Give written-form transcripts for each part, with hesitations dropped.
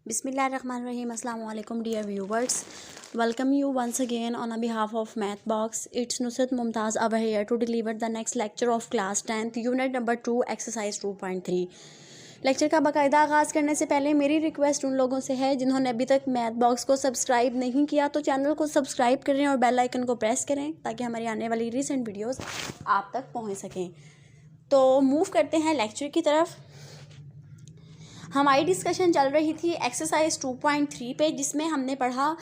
Bismillahirrahmanirrahim. Assalamu alaikum dear viewers. Welcome you once again on behalf of Math Box. It's Nusrat Mumtaz over here to deliver the next lecture of class 10th unit number 2 exercise 2.3. Lecture का बाकायदा आगाज़ करने से पहले मेरी request उन लोगों से है जिन्होंने अभी तक मैथ बॉक्स को सब्सक्राइब नहीं किया तो चैनल को सब्सक्राइब करें और बेल आइकन को प्रेस करें ताकि हमारी आने वाली रिसेंट वीडियोस आप तक पहुंच सकें। तो मूव करते हैं लेक्चर की तरफ। हमारी डिस्कशन चल रही थी एक्सरसाइज 2.3 पे, जिसमें हमने पढ़ा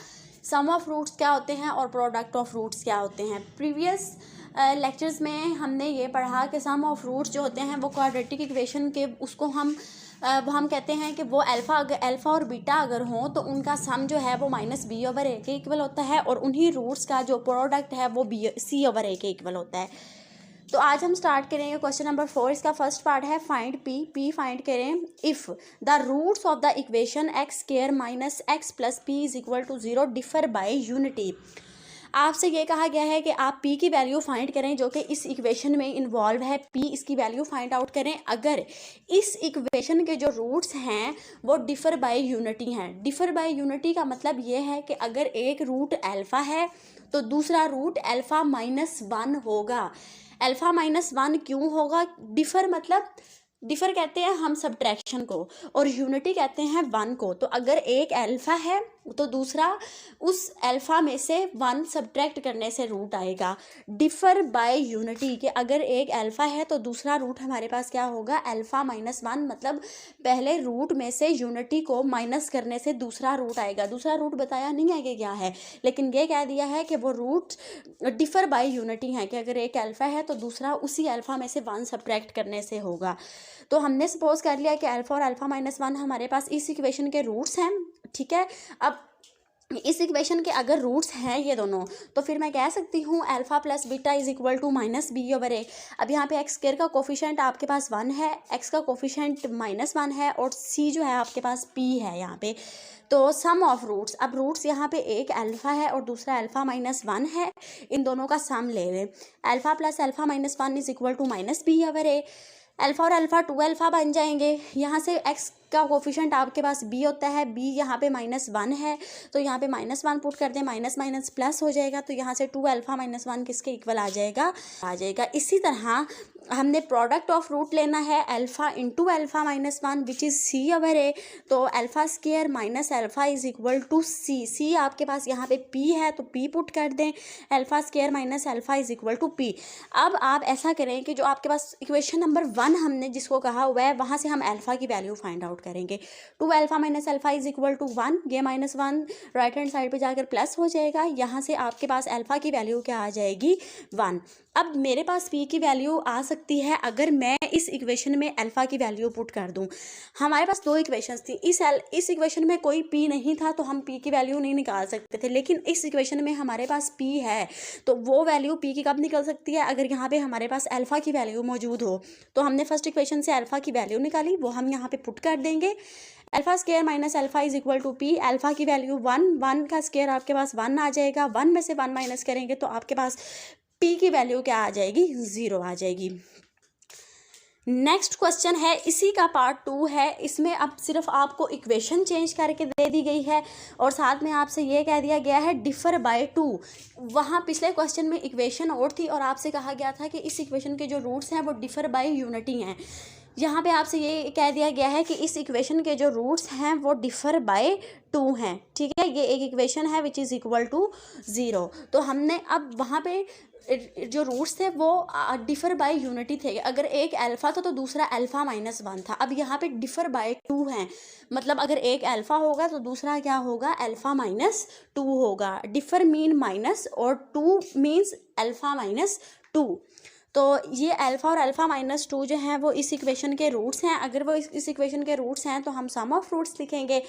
सम ऑफ रूट्स क्या होते हैं और प्रोडक्ट ऑफ रूट्स क्या होते हैं। प्रीवियस लेक्चर्स में हमने ये पढ़ा कि सम ऑफ रूट्स जो होते हैं वो क्वाड्रेटिक इक्वेशन के उसको हम कहते हैं कि वो अल्फ़ा और बीटा अगर हों तो उनका सम जो है वो -b/a के इक्वल होता है और उन्हीं रूट्स का जो प्रोडक्ट है वो c/a के इक्वल होता है। तो आज हम स्टार्ट करेंगे क्वेश्चन नंबर 4। इसका फर्स्ट पार्ट है फाइंड p फाइंड करें if the roots of the equation x² - x + p = 0 differ by unity. आपसे ये कहा गया है कि आप p की वैल्यू फाइंड करें जो कि इस इक्वेशन में इन्वॉल्व है। p इसकी वैल्यू फाइंड आउट करें अगर इस इक्वेशन के जो रूट्स हैं वो डिफर बाय यूनिटी हैं। डिफर बाय यूनिटी का मतलब ये है कि अगर एक रूट अल्फ़ा है तो दूसरा रूट α-1 होगा। α-1 क्यों होगा? डिफ़र मतलब डिफ़र कहते हैं हम सब्ट्रैक्शन को और यूनिटी कहते हैं 1 को। तो अगर एक अल्फ़ा है तो दूसरा उस अल्फ़ा में से 1 सब्ट्रैक्ट करने से रूट आएगा। डिफ़र बाय यूनिटी कि अगर एक अल्फ़ा है तो दूसरा रूट हमारे पास क्या होगा? α-1 मतलब पहले रूट में से यूनिटी को माइनस करने से दूसरा रूट आएगा। दूसरा रूट बताया नहीं है कि क्या है, लेकिन ये कह दिया है कि वो रूट डिफ़र बाय यूनिटी है कि अगर एक अल्फ़ा है तो दूसरा उसी अल्फ़ा में से 1 सब्ट्रैक्ट करने से होगा। तो हमने सपोज कर लिया कि अल्फ़ा और α-1 हमारे पास इस इक्वेशन के रूट्स हैं, ठीक है। अब इस इक्वेशन के अगर रूट्स हैं ये दोनों तो फिर मैं कह सकती हूँ अल्फ़ा + बीटा = -b/a। अब यहाँ पे x² का कोफिशेंट आपके पास 1 है, x का कोफिशेंट -1 है और c जो है आपके पास p है यहाँ पे। तो सम ऑफ रूट्स, अब रूट्स यहाँ पे एक अल्फ़ा है और दूसरा α-1 है, इन दोनों का सम ले लें। Alpha + α-1 = -b/a। अल्फ़ा और अल्फ़ा 2 अल्फ़ा बन जाएंगे। यहाँ से x का कोफिशेंट आपके पास b होता है, b यहाँ पे -1 है तो यहाँ पे -1 पुट कर दें, माइनस माइनस प्लस हो जाएगा तो यहाँ से 2 अल्फ़ा-1 किसके इक्वल आ जाएगा? इसी तरह हमने प्रोडक्ट ऑफ रूट लेना है alpha into α-1 which is c/a। तो α² - अल्फ़ा = c आपके पास यहाँ पे p है तो p पुट कर दें, α² - अल्फ़ा = p। अब आप ऐसा करें कि जो आपके पास इक्वेशन नंबर 1 हमने जिसको कहा हुआ है वहाँ से हम अल्फ़ा की वैल्यू फाइंड आउट करेंगे। 2 α - अल्फ़ा = 1, ये -1 राइट हैंड साइड पे जाकर प्लस हो जाएगा। यहाँ से आपके पास अल्फ़ा की वैल्यू क्या आ जाएगी? 1। अब मेरे पास p की वैल्यू आ सकती है अगर मैं इस इक्वेशन में अल्फ़ा की वैल्यू पुट कर दूं। हमारे पास 2 इक्वेशंस थी, इस इक्वेशन में कोई p नहीं था तो हम p की वैल्यू नहीं निकाल सकते थे, लेकिन इस इक्वेशन में हमारे पास p है तो वो वैल्यू p की कब निकल सकती है? अगर यहाँ पे हमारे पास अल्फ़ा की वैल्यू मौजूद हो। तो हमने फर्स्ट इक्वेशन से अल्फ़ा की वैल्यू निकाली, वो हम यहाँ पे पुट कर देंगे। α² - अल्फ़ा = p। अल्फ़ा की वैल्यू 1 का स्क्वायर आपके पास 1 आ जाएगा, 1 में से 1 माइनस करेंगे तो आपके पास p की वैल्यू क्या आ जाएगी? 0 आ जाएगी। नेक्स्ट क्वेश्चन है, इसी का पार्ट 2 है। इसमें अब सिर्फ आपको इक्वेशन चेंज करके दे दी गई है और साथ में आपसे ये कह दिया गया है डिफ़र बाय 2। वहाँ पिछले क्वेश्चन में इक्वेशन और थी और आपसे कहा गया था कि इस इक्वेशन के जो रूट्स हैं वो डिफ़र बाय यूनिटी हैं। यहाँ पे आपसे ये कह दिया गया है कि इस इक्वेशन के जो रूट्स हैं वो डिफ़र बाय 2 हैं, ठीक है। ये एक इक्वेशन है विच इज़ = 0। तो हमने अब वहाँ पे जो रूट्स थे वो डिफ़र बाय यूनिटी थे। अगर एक अल्फ़ा था तो दूसरा α-1 था। अब यहाँ पे डिफ़र बाय 2 हैं, मतलब अगर एक अल्फ़ा होगा तो दूसरा क्या होगा? α-2 होगा। डिफ़र मीन माइनस और 2 मीन्स α-2। तो ये अल्फ़ा और α-2 जो हैं वो इस इक्वेशन के रूट्स हैं। अगर वो इस इक्वेशन के रूट्स हैं तो हम सम ऑफ रूट्स लिखेंगे।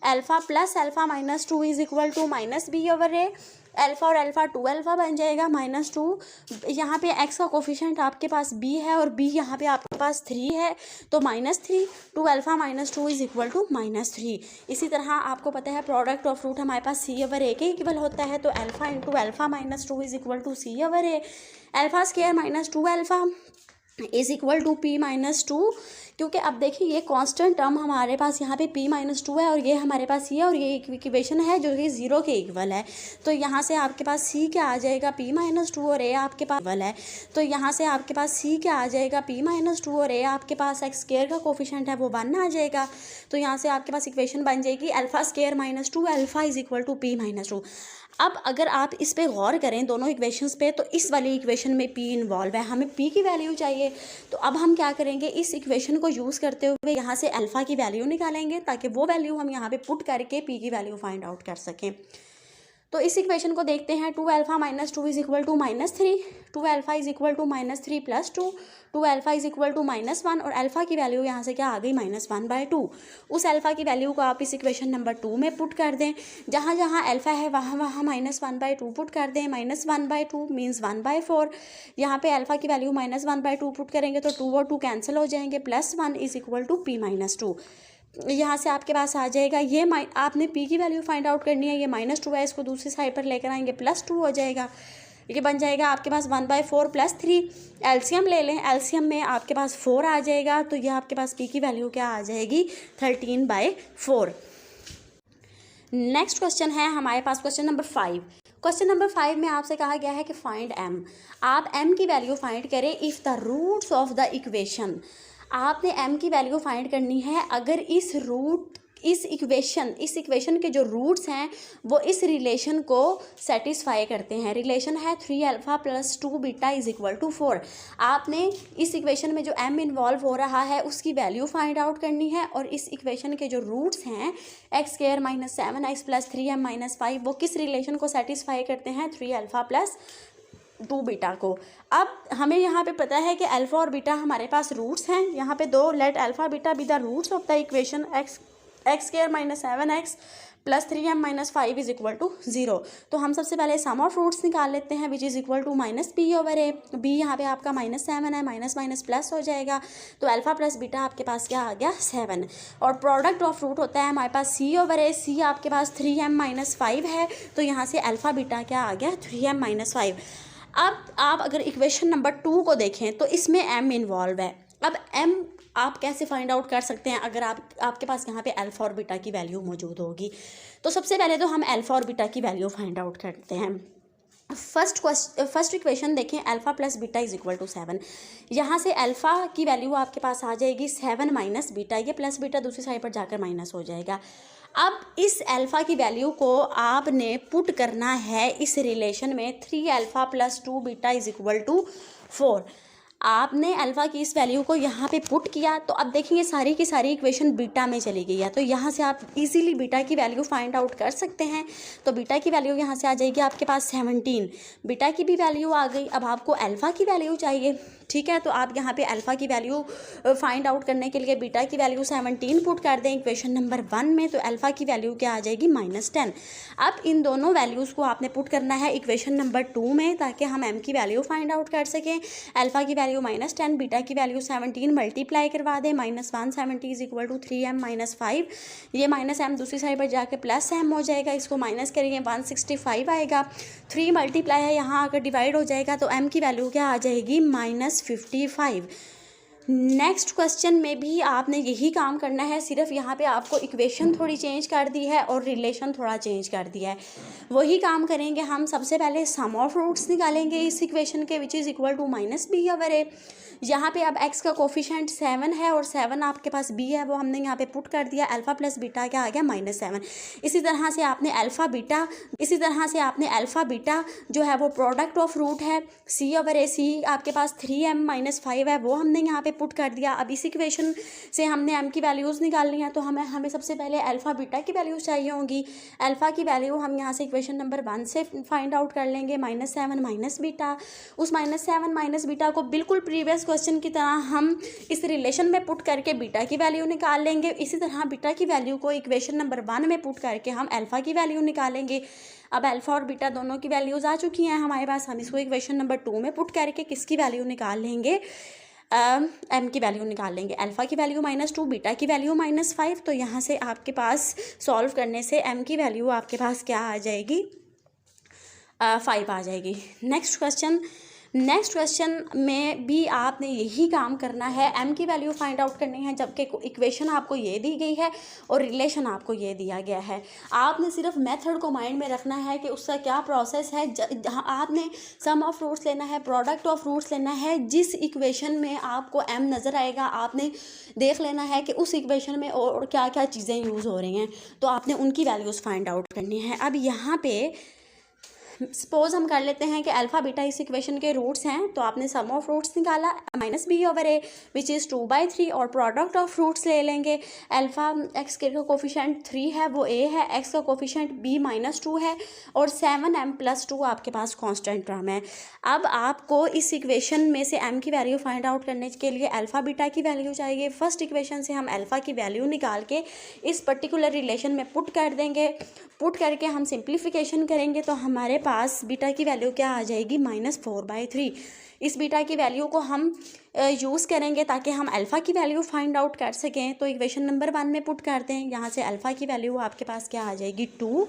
Alpha + α-2 = -b/a। अल्फ़ा और अल्फ़ा 2 अल्फ़ा बन जाएगा, -2। यहाँ पे x का कोफिशेंट आपके पास b है और b यहाँ पे आपके पास 3 है तो -3। 2 α-2 = -3। इसी तरह आपको पता है प्रोडक्ट ऑफ रूट हमारे पास c/a के इक्वल होता है तो अल्फ़ा इंटू α-2 = c/a। अल्फ़ा² - 2 alpha is equal to P minus two, क्योंकि अब देखिए ये कांस्टेंट टर्म हमारे पास यहाँ पे p माइनस टू है और ये हमारे पास ये और ये इक्वेशन है जो कि 0 के इक्वल है। तो यहाँ से आपके पास c क्या आ जाएगा, p माइनस टू, और a आपके पास इक्वल है। तो यहाँ से आपके पास c क्या आ जाएगा, p माइनस टू, और a आपके पास एक्स स्क्वायर का कोफिशिएंट है वो 1 आ जाएगा। तो यहाँ से आपके पास इक्वेशन बन जाएगी alpha square minus two alpha is equal to p minus two. अब अगर आप इस पे गौर करें दोनों इक्वेशंस पे, तो इस वाली इक्वेशन में p इन्वॉल्व है, हमें p की वैल्यू चाहिए। तो अब हम क्या करेंगे, इस इक्वेशन को यूज़ करते हुए यहाँ से अल्फ़ा की वैल्यू निकालेंगे ताकि वो वैल्यू हम यहाँ पे पुट करके p की वैल्यू फाइंड आउट कर सकें। तो इस इक्वेशन को देखते हैं, 2 alpha minus two is equal to -3, 2 alpha is equal to -3 plus 2, 2 alpha is equal to -1, और अल्फ़ा की वैल्यू यहाँ से क्या आ गई, -1/2। उस अल्फ़ा की वैल्यू को आप इस इक्वेशन नंबर 2 में पुट कर दें। जहाँ जहाँ अल्फ़ा है वहाँ वहाँ -1/2 पुट कर दें। -1/2 मीन्स 1/4। यहाँ पे अल्फ़ा की वैल्यू -1/2 पुट करेंगे तो 2 और 2 कैंसिल हो जाएंगे, +1 is equal to p minus two. यहाँ से आपके पास आ जाएगा ये आपने p की वैल्यू फाइंड आउट करनी है, ये -2 है, इसको दूसरी साइड पर लेकर आएंगे, +2 हो जाएगा। ये बन जाएगा आपके पास 1/4 + 3। एलसीएम ले लें, एलसीएम में आपके पास 4 आ जाएगा। तो ये आपके पास p की वैल्यू क्या आ जाएगी, 13/4। नेक्स्ट क्वेश्चन है हमारे पास क्वेश्चन नंबर 5। क्वेश्चन नंबर 5 में आपसे कहा गया है कि फाइंड m। आप m की वैल्यू फाइंड करें if the roots of the equation. आपने m की वैल्यू फाइंड करनी है अगर इस इक्वेशन के जो रूट्स हैं वो इस रिलेशन को सेटिस्फाई करते हैं। रिलेशन है 3 alpha plus 2 beta is equal to 4। आपने इस इक्वेशन में जो m इन्वॉल्व हो रहा है उसकी वैल्यू फाइंड आउट करनी है, और इस इक्वेशन के जो रूट्स हैं x² - 7x + 3m - 5 वो किस रिलेशन को सेटिस्फाई करते हैं, 3 अल्फ़ा प्लस 2 बीटा को। अब हमें यहाँ पे पता है कि अल्फ़ा और बीटा हमारे पास रूट्स हैं। यहाँ पे दो, let alpha beta be the roots of the equation x² - 7x + 3m - 5 is equal to 0। तो हम सबसे पहले सम ऑफ रूट्स निकाल लेते हैं, which is equal to -p/a। b यहाँ पे आपका -7 है, माइनस माइनस प्लस हो जाएगा। तो अल्फ़ा प्लस बीटा आपके पास क्या आ गया, 7। और प्रोडक्ट ऑफ रूट होता है हमारे पास c/a। c आपके पास 3m - 5 है, तो यहाँ से अल्फ़ा बीटा क्या आ गया, 3m - 5। अब आप अगर इक्वेशन नंबर 2 को देखें तो इसमें m इन्वॉल्व है। अब m आप कैसे फाइंड आउट कर सकते हैं अगर आपके पास यहाँ पे अल्फ़ा और बीटा की वैल्यू मौजूद होगी। तो सबसे पहले तो हम अल्फ़ा और बीटा की वैल्यू फाइंड आउट करते हैं। फर्स्ट इक्वेशन देखें, alpha plus beta is equal to 7। यहाँ से अल्फ़ा की वैल्यू आपके पास आ जाएगी 7 माइनस बीटा, ये प्लस बीटा दूसरी साइड पर जाकर माइनस हो जाएगा। अब इस अल्फ़ा की वैल्यू को आपने पुट करना है इस रिलेशन में 3 alpha plus 2 beta is equal to 4। आपने अल्फ़ा की इस वैल्यू को यहाँ पे पुट किया, तो अब देखेंगे सारी की सारी इक्वेशन बीटा में चली गई है, तो यहाँ से आप इजीली बीटा की वैल्यू फाइंड आउट कर सकते हैं। तो बीटा की वैल्यू यहाँ से आ जाएगी आपके पास 17। बीटा की भी वैल्यू आ गई। अब आपको अल्फ़ा की वैल्यू चाहिए, ठीक है। तो आप यहाँ पे अल्फ़ा की वैल्यू फाइंड आउट करने के लिए बीटा की वैल्यू 17 पुट कर दें इक्वेशन नंबर 1 में, तो अल्फ़ा की वैल्यू क्या आ जाएगी, -10। अब इन दोनों वैल्यूज़ को आपने पुट करना है इक्वेशन नंबर 2 में ताकि हम m की वैल्यू फाइंड आउट कर सकें। अल्फ़ा की वैल्यू -10, बीटा की वैल्यू 17 मल्टीप्लाई करवा दें, -170 इज़ इक्वल टू 3m - 5। ये -m दूसरी साइड पर जाके +m हो जाएगा, इसको माइनस करेंगे 165 आएगा। 3 मल्टीप्लाई है यहाँ आकर डिवाइड हो जाएगा, तो m की वैल्यू क्या आ जाएगी, -55। नेक्स्ट क्वेश्चन में भी आपने यही काम करना है, सिर्फ यहाँ पे आपको इक्वेशन थोड़ी चेंज कर दी है और रिलेशन थोड़ा चेंज कर दिया है। वही काम करेंगे हम। सबसे पहले सम ऑफ रूट्स निकालेंगे इस इक्वेशन के, विच इज़ इक्वल टू -b/a। यहाँ पे अब x का कोफिशिएंट 7 है और 7 आपके पास b है, वो हमने यहाँ पे पुट कर दिया। अल्फ़ा प्लस बीटा क्या आ गया, -7। इसी तरह से आपने अल्फ़ा बीटा जो है वो प्रोडक्ट ऑफ रूट है c/a। c आपके पास 3m - 5 है, वो हमने यहाँ पे पुट कर दिया। अब इस इक्वेशन से हमने m की वैल्यूज़ निकालनी है, तो हमें सबसे पहले अल्फ़ा बीटा की वैल्यूज़ चाहिए होंगी। अल्फ़ा की वैल्यू हम यहाँ से इक्वेशन नंबर 1 से फाइंड आउट कर लेंगे, -7 माइनस बीटा। उस -7 माइनस बीटा को बिल्कुल प्रीवियस क्वेश्चन की तरह हम इस रिलेशन में पुट करके बीटा की वैल्यू निकाल लेंगे। इसी तरह बीटा की वैल्यू को इक्वेशन नंबर 1 में पुट करके हम अल्फ़ा की वैल्यू निकालेंगे। अब अल्फ़ा और बीटा दोनों की वैल्यूज़ आ चुकी हैं हमारे पास, हम इसको इक्वेशन नंबर 2 में पुट करके किसकी वैल्यू निकाल लेंगे, m की वैल्यू निकाल लेंगे। अल्फ़ा की वैल्यू -2, बीटा की वैल्यू -5। तो यहाँ से आपके पास सॉल्व करने से m की वैल्यू आपके पास क्या आ जाएगी, 5 आ जाएगी। नेक्स्ट नेक्स्ट क्वेश्चन में भी आपने यही काम करना है, m की वैल्यू फाइंड आउट करनी है, जबकि इक्वेशन आपको ये दी गई है और रिलेशन आपको ये दिया गया है। आपने सिर्फ मेथड को माइंड में रखना है कि उसका क्या प्रोसेस है। जहाँ आपने सम ऑफ रूट्स लेना है, प्रोडक्ट ऑफ रूट्स लेना है, जिस इक्वेशन में आपको m नज़र आएगा आपने देख लेना है कि उस इक्वेशन में और क्या क्या चीज़ें यूज़ हो रही हैं, तो आपने उनकी वैल्यूज़ फाइंड आउट करनी है। अब यहाँ पे सपोज हम कर लेते हैं कि अल्फ़ा बीटा इस इक्वेशन के रूट्स हैं, तो आपने सम ऑफ रूट्स निकाला minus b over a which is 2/3 और प्रोडक्ट ऑफ रूट्स ले लेंगे। अल्फ़ा एक्स के कोफिशेंट 3 है वो ए है, एक्स का कोफिशेंट b -2 है और 7m+2 आपके पास कांस्टेंट टर्म है। अब आपको इस इक्वेशन में से m की वैल्यू फाइंड आउट करने के लिए अल्फ़ा बीटा की वैल्यू चाहिए। फर्स्ट इक्वेशन से हम अल्फ़ा की वैल्यू निकाल के इस पर्टिकुलर रिलेशन में पुट कर देंगे। पुट करके हम सिंप्लीफिकेशन करेंगे तो हमारे पास बीटा की वैल्यू क्या आ जाएगी, -4/3। इस बीटा की वैल्यू को हम यूज़ करेंगे ताकि हम अल्फ़ा की वैल्यू फाइंड आउट कर सकें। तो इक्वेशन नंबर 1 में पुट करते हैं, यहाँ से अल्फ़ा की वैल्यू आपके पास क्या आ जाएगी, 2।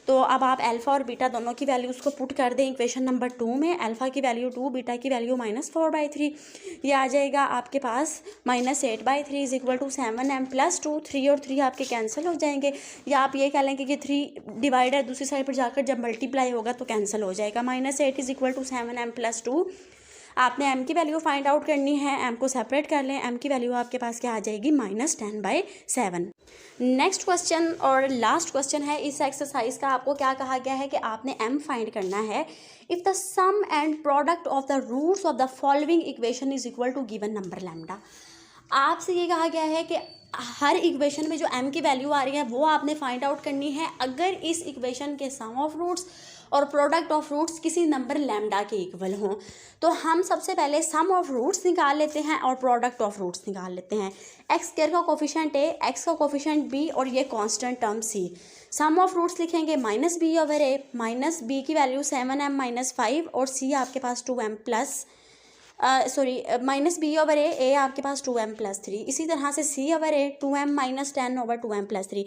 तो अब आप अल्फ़ा और बीटा दोनों की वैल्यूज़ को पुट कर दें इक्वेशन नंबर 2 में। अल्फ़ा की वैल्यू 2, बीटा की वैल्यू -4/3, ये आ जाएगा आपके पास -8/3 = 7m+2। 3 और 3 आपके कैंसिल हो जाएंगे, या आप ये कह लेंगे कि 3 डिवाइडर दूसरी साइड पर जाकर जब मल्टीप्लाई होगा तो कैंसिल हो जाएगा। -8 = 7m+2। आपने m की वैल्यू फाइंड आउट करनी है, m को सेपरेट कर लें, m की वैल्यू आपके पास क्या आ जाएगी, -10/7। नेक्स्ट क्वेश्चन और लास्ट क्वेश्चन है इस एक्सरसाइज का। आपको क्या कहा गया है कि आपने m फाइंड करना है if the sum and product of the roots of the following equation is equal to given number lambda. आपसे ये कहा गया है कि हर इक्वेशन में जो m की वैल्यू आ रही है वो आपने फाइंड आउट करनी है अगर इस इक्वेशन के सम ऑफ रूट्स और प्रोडक्ट ऑफ रूट्स किसी नंबर लैम्डा के इक्वल हों। तो हम सबसे पहले सम ऑफ रूट्स निकाल लेते हैं और प्रोडक्ट ऑफ रूट्स निकाल लेते हैं। एक्स स्क्वायर का कोफिशेंट a, एक्स का कोफिशेंट b और ये constant term c। Sum of roots लिखेंगे -b ओवर a, -b की वैल्यू 7m-5 और c आपके पास 2m plus -b over a आपके पास 2m+3। इसी तरह से c over a 2m - 10 over 2m+3।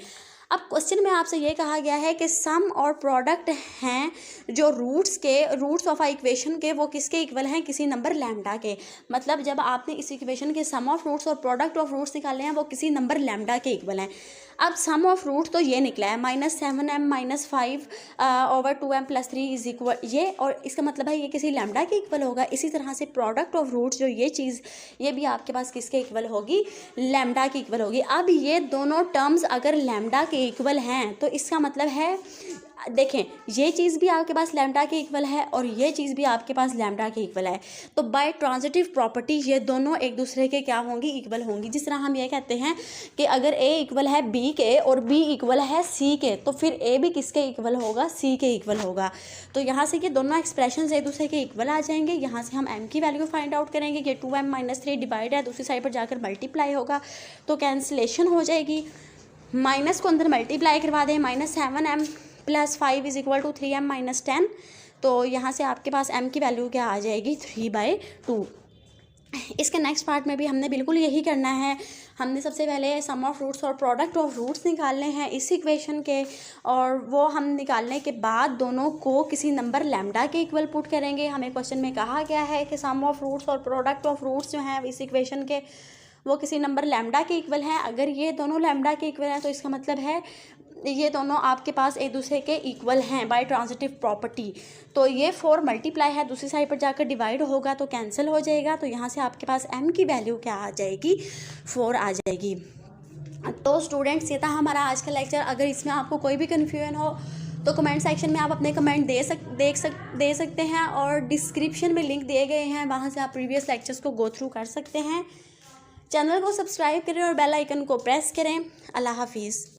अब क्वेश्चन में आपसे ये कहा गया है कि सम और प्रोडक्ट हैं जो रूट्स ऑफ इक्वेशन के वो किसके इक्वल हैं, किसी नंबर लैम्डा के। मतलब जब आपने इस इक्वेशन के सम ऑफ रूट्स और प्रोडक्ट ऑफ रूट्स निकाले हैं वो किसी नंबर लैम्डा के इक्वल हैं। अब सम ऑफ रूट तो ये निकला है -7m-5 over 2m+3 is equal ये, और इसका मतलब है ये किसी लैम्डा के इक्वल होगा। इसी तरह से प्रोडक्ट ऑफ रूट्स जो ये चीज़ ये भी आपके पास किसके इक्वल होगी, लैम्डा की इक्वल होगी। अब ये दोनों टर्म्स अगर लैम्डा के इक्वल हैं तो इसका मतलब है देखें ये चीज़ भी आपके पास लैम्डा के इक्वल है और ये चीज़ भी आपके पास लैम्डा के इक्वल है। तो बाय ट्रांजिटिव प्रॉपर्टी ये दोनों एक दूसरे के क्या होंगी, इक्वल होंगी। जिस तरह हम ये कहते हैं कि अगर a इक्वल है b के और b इक्वल है c के, तो फिर a भी किसके इक्वल होगा, c के इक्वल होगा। तो यहाँ से ये दोनों एक्सप्रेशन एक दूसरे के इक्वल आ जाएंगे। यहाँ से हम m की वैल्यू फाइंड आउट करेंगे कि 2m-3 डिवाइड है, दूसरी साइड पर जाकर मल्टीप्लाई होगा तो कैंसिलेशन हो जाएगी। माइनस को अंदर मल्टीप्लाई करवा दें, -7m+5 is equal to 3m - 10। तो यहाँ से आपके पास m की वैल्यू क्या आ जाएगी, 3/2। इसके नेक्स्ट पार्ट में भी हमने बिल्कुल यही करना है। हमने सबसे पहले सम ऑफ रूट्स और प्रोडक्ट ऑफ रूट्स निकालने हैं इस इक्वेशन के, और वो हम निकालने के बाद दोनों को किसी नंबर लैम्डा के इक्वल पुट करेंगे। हमें क्वेश्चन में कहा गया है कि सम ऑफ रूट्स और प्रोडक्ट ऑफ रूट्स जो हैं इस इक्वेशन के वो किसी नंबर लैम्डा के इक्वल हैं। अगर ये दोनों लैम्डा के इक्वल हैं तो इसका मतलब है ये दोनों आपके पास एक दूसरे के इक्वल हैं बाय ट्रांजिटिव प्रॉपर्टी। तो ये 4 मल्टीप्लाई है, दूसरी साइड पर जाकर डिवाइड होगा तो कैंसिल हो जाएगा। तो यहाँ से आपके पास m की वैल्यू क्या आ जाएगी, 4 आ जाएगी। तो स्टूडेंट्स ये था हमारा आज का लेक्चर। अगर इसमें आपको कोई भी कन्फ्यूजन हो तो कमेंट सेक्शन में आप अपने कमेंट दे सकते हैं, और डिस्क्रिप्शन में लिंक दिए गए हैं, वहाँ से आप प्रीवियस लेक्चर्स को गो थ्रू कर सकते हैं। चैनल को सब्सक्राइब करें और बेल आइकन को प्रेस करें। अल्लाह हाफिज़।